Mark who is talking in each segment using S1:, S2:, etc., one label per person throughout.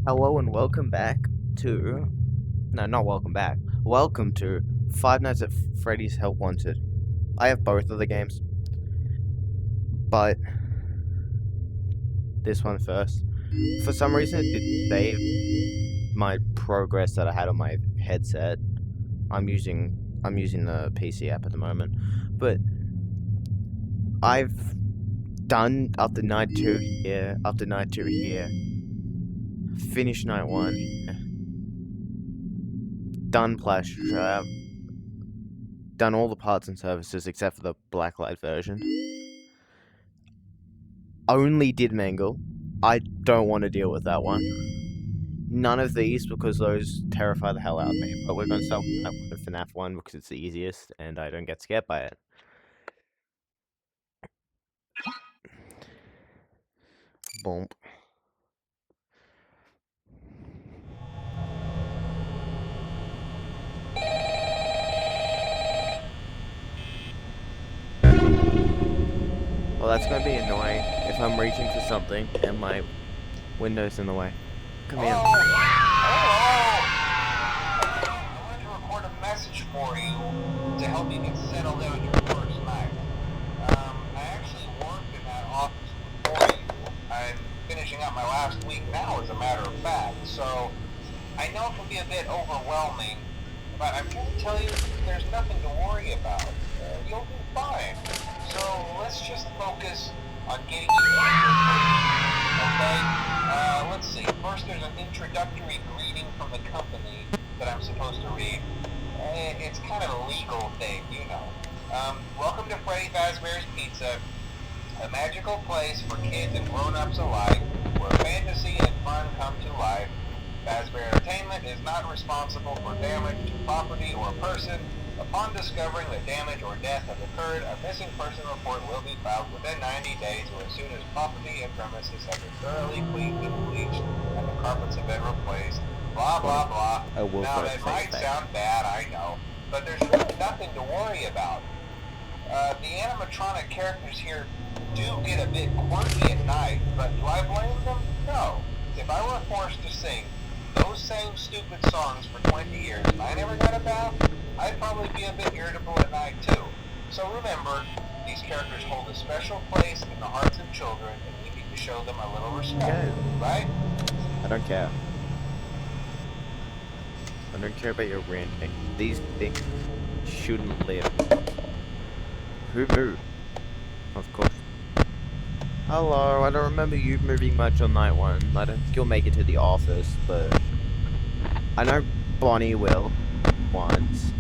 S1: Hello and welcome back to. No, not welcome back. Welcome to Five Nights at Freddy's Help Wanted. I have both of the games, but this one first. For some reason, it didn't save my progress that I had on my headset. I'm using the PC app at the moment, but I've done up to night two here, up to night two here, finished night one, done Plash done all the parts and services except for the blacklight version. Only did Mangle. I don't want to deal with that one. None of these because those terrify the hell out of me. But we're going to start with the FNAF one because it's the easiest and I don't get scared by it. Boom. Well, that's going to be annoying if I'm reaching for something and my window's in the way. Come here.
S2: I wanted to record a message for you to help you get settled in on your first night. I actually worked in that office before you. I'm finishing up my last week now, as a matter of fact, so I know it can be a bit overwhelming, but I'm here to tell you there's nothing to worry about. You'll be fine. So let's just focus on getting you through your first, okay? Let's see. First, there's an introductory greeting from the company that I'm supposed to read. It's kind of a legal thing, you know. Welcome to Freddy Fazbear's Pizza, a magical place for kids and grown-ups alike, where fantasy and fun come to life. Fazbear Entertainment is not responsible for damage to property or person. Upon discovering that damage or death has occurred, a missing person report will be filed within 90 days or as soon as property and premises have been thoroughly cleaned and bleached and the carpets have been replaced. Blah, blah, blah. Now, that might sound bad, I know, but there's really nothing to worry about. The animatronic characters here do get a bit quirky at night, but do I blame them? No. If I were forced to sing those same stupid songs for 20 years and I never got a bath, I'd probably be a bit irritable at night too. So remember, these characters hold a special place in the hearts of children and we need to show them a little respect, right?
S1: I don't care. I don't care about your ranting. These things shouldn't live. Who moved? Of course. Hello, I don't remember you moving much on night one. I don't think you'll make it to the office, but I know Bonnie will once.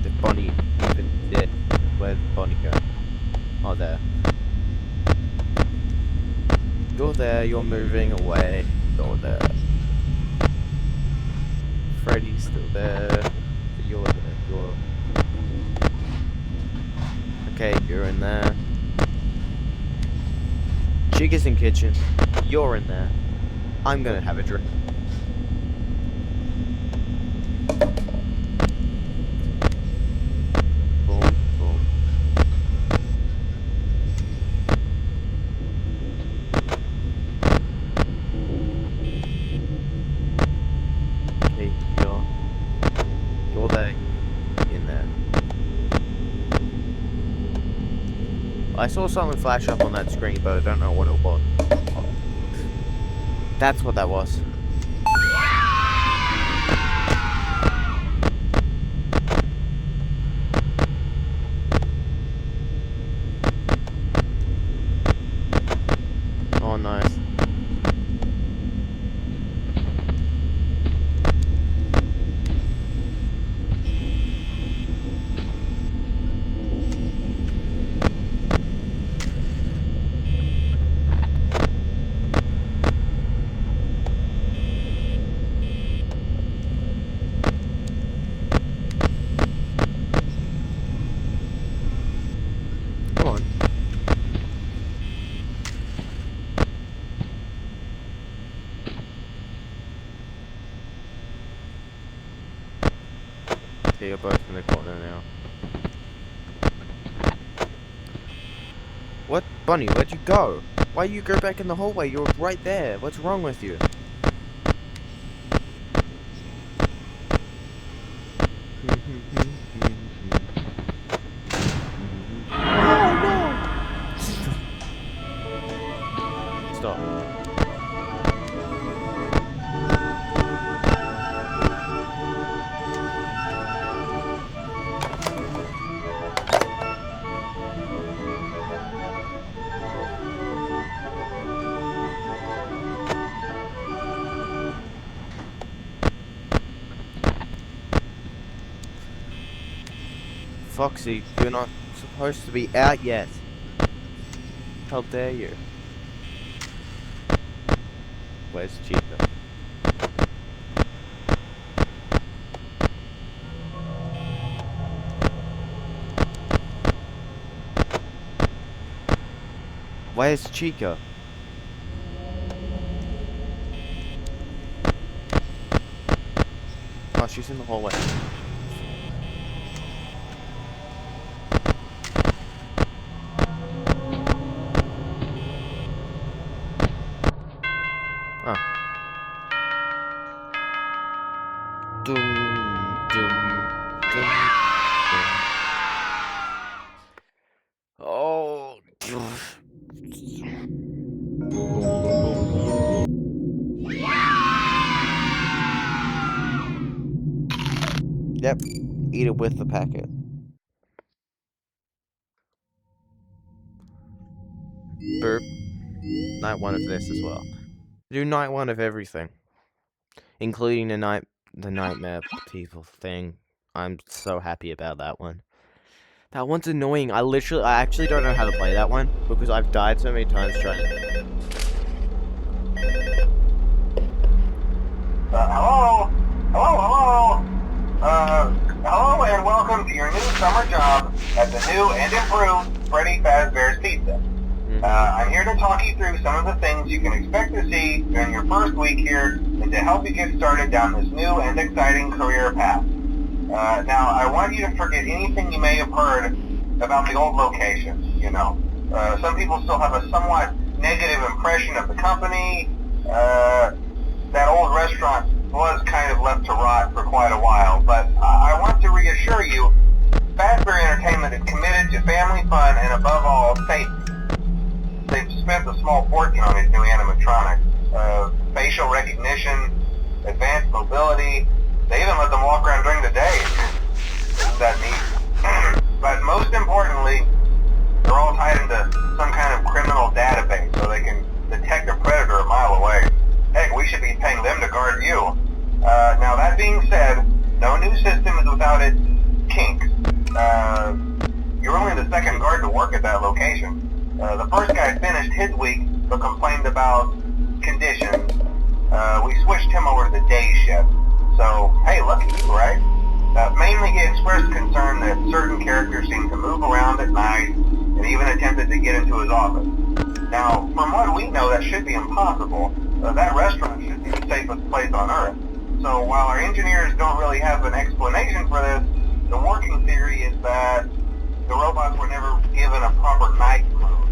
S1: The Bonnie even did. Where'd Bonnie go? Oh, there. You're there, you're moving away. You're there. Freddy's still there. You're there, you're... Okay, you're in there. Chica's in kitchen. You're in there. I'm gonna have a drink. Boom, boom. Okay, you're there. In there. I saw something flash up on that screen, but I don't know what it was. That's what that was. Oh, nice. Come on. Okay, you're both in the corner now. What? Bunny, where'd you go? Why you go back in the hallway? You're right there. What's wrong with you? Stop. Foxy, you're not supposed to be out yet. How dare you? Where's Chica? Where's Chica? Oh, she's in the hallway. Oh. Doom, doom, doom, doom. Oh. Yep. Eat it with the packet. Burp. Night one of this as well. Do night one of everything, including the nightmare people thing. I'm so happy about that one. That one's annoying. I actually don't know how to play that one because I've died so many times trying to.
S2: Hello? Hello? Hello and welcome to your new summer job at the new and improved Freddy Fazbear's Pizza. I'm here to talk you through some of the things you can expect to see during your first week here and to help you get started down this new and exciting career path. Now, I want you to forget anything you may have heard about the old location, you know. Some people still have a somewhat negative impression of the company. That old restaurant was kind of left to rot for quite a while, but I want to reassure you, Fazbear Entertainment is committed to family fun and above all, safety. They've spent a small fortune on these new animatronics. Facial recognition, advanced mobility. They even let them walk around during the day. Isn't that neat? But most importantly, they're all tied into some kind of criminal database so they can detect a predator a mile away. Heck, we should be paying them to guard you. Now that being said, no new system is without its kinks. You're only the second guard to work at that location. The first guy finished his week, but complained about conditions. We switched him over to the day shift. So, hey, lucky you, right? Mainly he expressed concern that certain characters seemed to move around at night, and even attempted to get into his office. Now, from what we know, that should be impossible. That restaurant should be the safest place on Earth. So while our engineers don't really have an explanation for this, the working theory is that the robots were never given a proper night mode.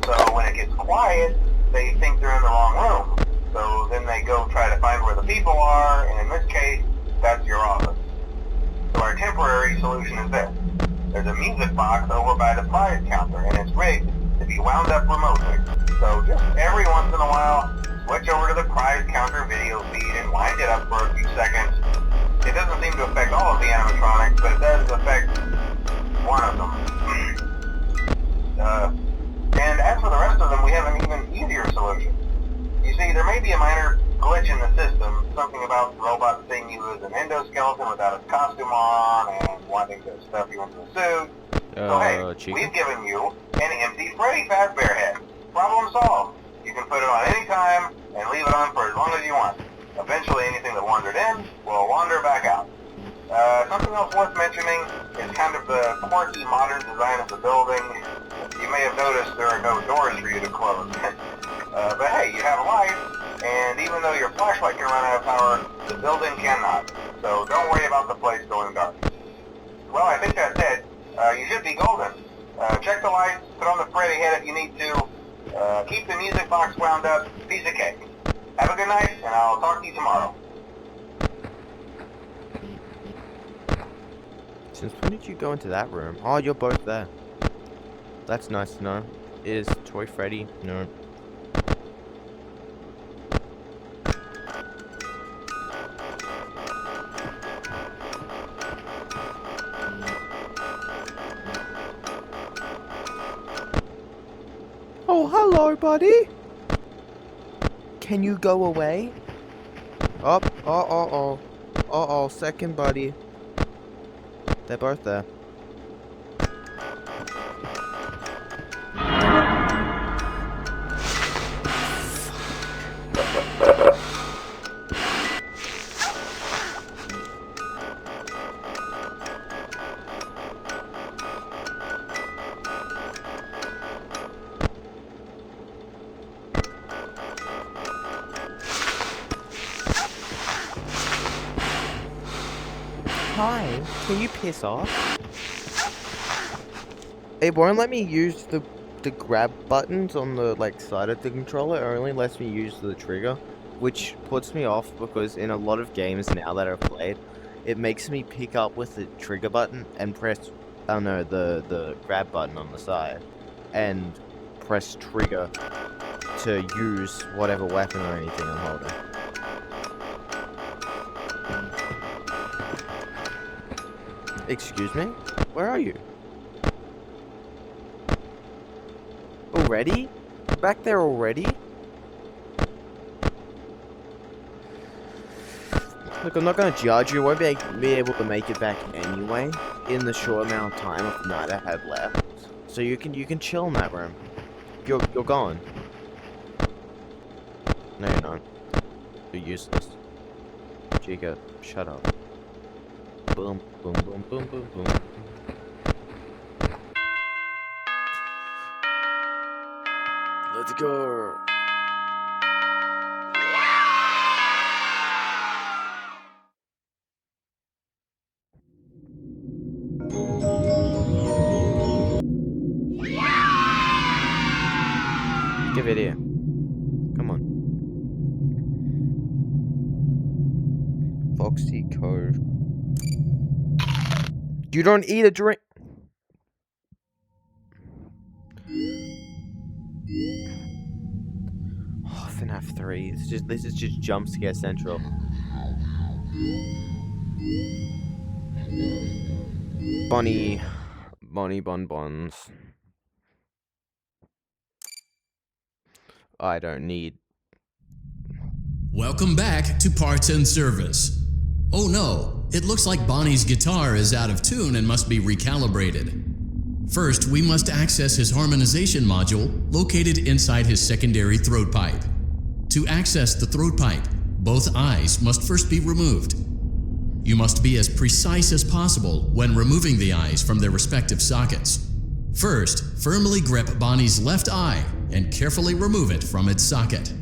S2: So when it gets quiet, they think they're in the wrong room. So then they go try to find where the people are, and in this case, that's your office. So our temporary solution is this. There's a music box over by the prize counter, and it's rigged to be wound up remotely. So just every once in a while, switch over to the prize counter video feed and wind it up for a few seconds. It doesn't seem to affect all of the animatronics, but it does affect one of them. And as for the rest of them, we have an even easier solution. You see, there may be a minor glitch in the system, something about the robot seeing you as an endoskeleton without its costume on and wanting to stuff you into a suit. So hey,
S1: Chica?
S2: we've given you an empty Freddy Fazbear head. Problem solved. You can put it on any time and leave it on for as long as you want. Eventually anything that wandered in will wander back out. Something else worth mentioning is kind of the quirky modern design of the building. You may have noticed there are no doors for you to close. But hey, you have lights, and even though your flashlight can run out of power, the building cannot. So don't worry about the place going dark. Well, I think that's it. You should be golden. Check the lights, put on the Freddy head if you need to. Keep the music box wound up. Piece of cake. Have a good night, and I'll talk to you tomorrow.
S1: Since when did you go into that room? Oh, you're both there. That's nice to know. Is Toy Freddy? No. Oh, hello, buddy. Can you go away? Oh, second buddy. They're both there. Hi, can you piss off? It won't let me use the grab buttons on the side of the controller. It only lets me use the trigger, which puts me off because in a lot of games now that I've played, it makes me pick up with the trigger button and press, oh no, the grab button on the side, and press trigger to use whatever weapon or anything I'm holding. Excuse me? Where are you? Already? Back there already? Look, I'm not gonna judge you. I won't be able to make it back anyway in the short amount of time of the night I have left. So you can chill in that room. You're gone. No, you're not. You're useless. Chica, shut up. Boom, boom, boom, boom, boom, boom. Let's go. Give it here. Come on. Foxy Cove. You don't eat a drink. Oh, FNAF 3. This is just jump scare central. Bonnie bonbons. I don't need.
S3: Welcome back to Parts and Service. Oh no, it looks like Bonnie's guitar is out of tune and must be recalibrated. First, we must access his harmonization module located inside his secondary throat pipe. To access the throat pipe, both eyes must first be removed. You must be as precise as possible when removing the eyes from their respective sockets. First, firmly grip Bonnie's left eye and carefully remove it from its socket.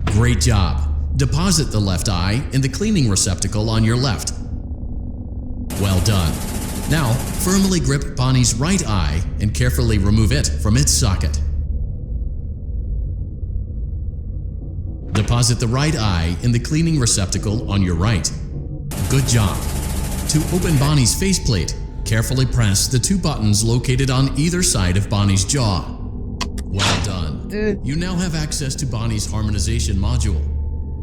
S3: Great job! Deposit the left eye in the cleaning receptacle on your left. Well done. Now, firmly grip Bonnie's right eye and carefully remove it from its socket. Deposit the right eye in the cleaning receptacle on your right. Good job. To open Bonnie's faceplate, carefully press the two buttons located on either side of Bonnie's jaw. Well done. You now have access to Bonnie's harmonization module.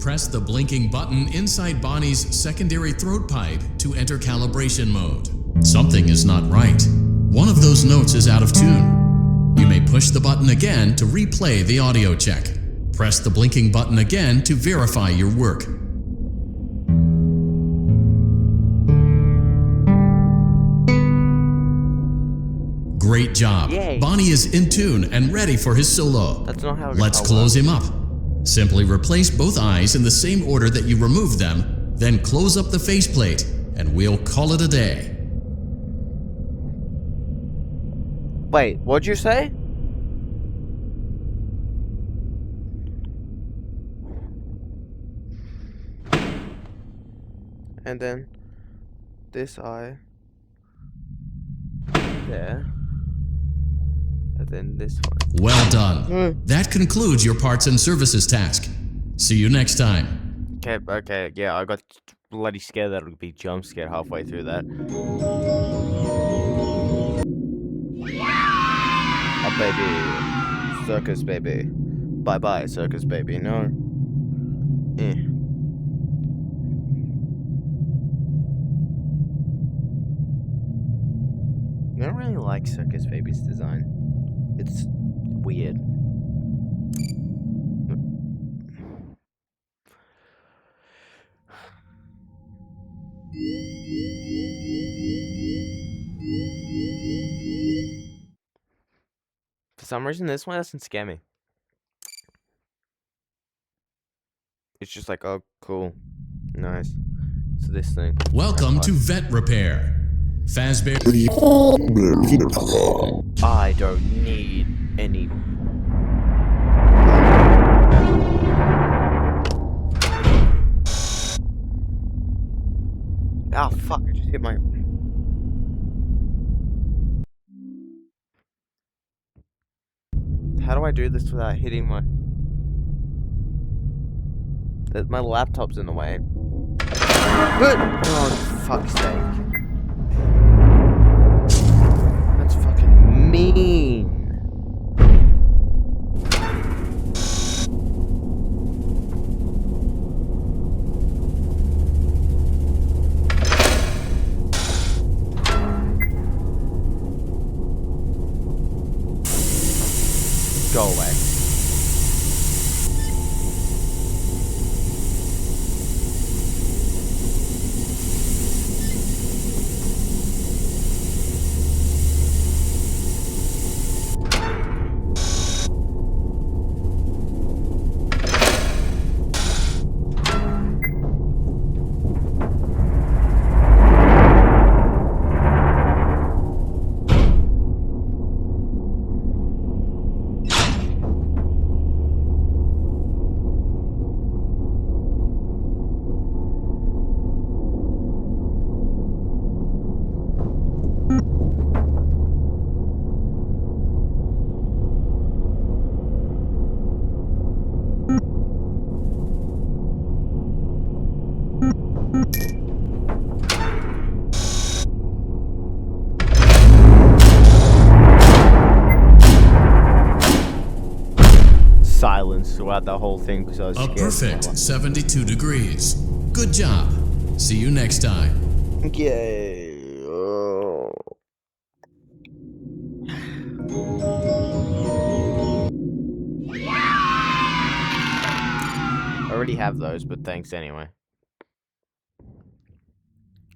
S3: Press the blinking button inside Bonnie's secondary throat pipe to enter calibration mode. Something is not right. One of those notes is out of tune. You may push the button again to replay the audio check. Press the blinking button again to verify your work. Great job.
S1: Yay.
S3: Bonnie is in tune and ready for his solo.
S1: That's not how.
S3: Let's close him up. Simply replace both eyes in the same order that you removed them, then close up the faceplate, and we'll call it a day.
S1: Wait, what'd you say? And then this eye there. than this one.
S3: Well done. That concludes your parts and services task. See you next time.
S1: Okay, yeah, I got bloody scared that it would be jump scared halfway through that. Oh, baby. Circus, baby. Bye-bye, circus, baby. No. I don't really like Circus Baby's design. It's weird. For some reason, this one doesn't scare me. It's just like, oh, cool. Nice. So this thing.
S3: Welcome to Vet Repair. Fazbear.
S1: I don't need any. Ah, fuck, I just hit my. How do I do this without hitting my. My laptop's in the way. Oh, fuck's sake. That's fucking mean. Go away. Silence throughout the whole thing because I was
S3: A
S1: scared.
S3: perfect 72 degrees. Good job. See you next time.
S1: Yay. Oh. I already have those, but thanks anyway.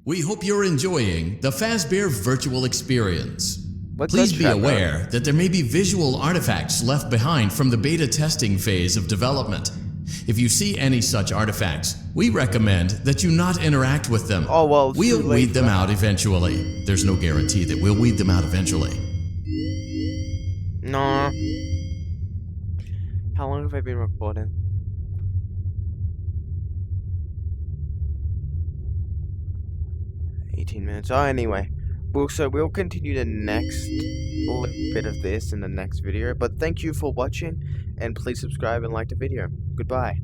S3: We hope you're enjoying the Fazbear virtual experience.
S1: What's
S3: Please
S1: that
S3: be
S1: trap
S3: aware that there may be visual artifacts left behind from the beta testing phase of development. If you see any such artifacts, we recommend that you not interact with them.
S1: Oh, well, it's
S3: We'll
S1: too late
S3: weed
S1: for
S3: them
S1: that.
S3: out eventually. There's no guarantee that we'll weed them out eventually.
S1: No. How long have I been recording? $18 Oh, anyway. We'll continue the next little bit of this in the next video. But thank you for watching, and please subscribe and like the video. Goodbye.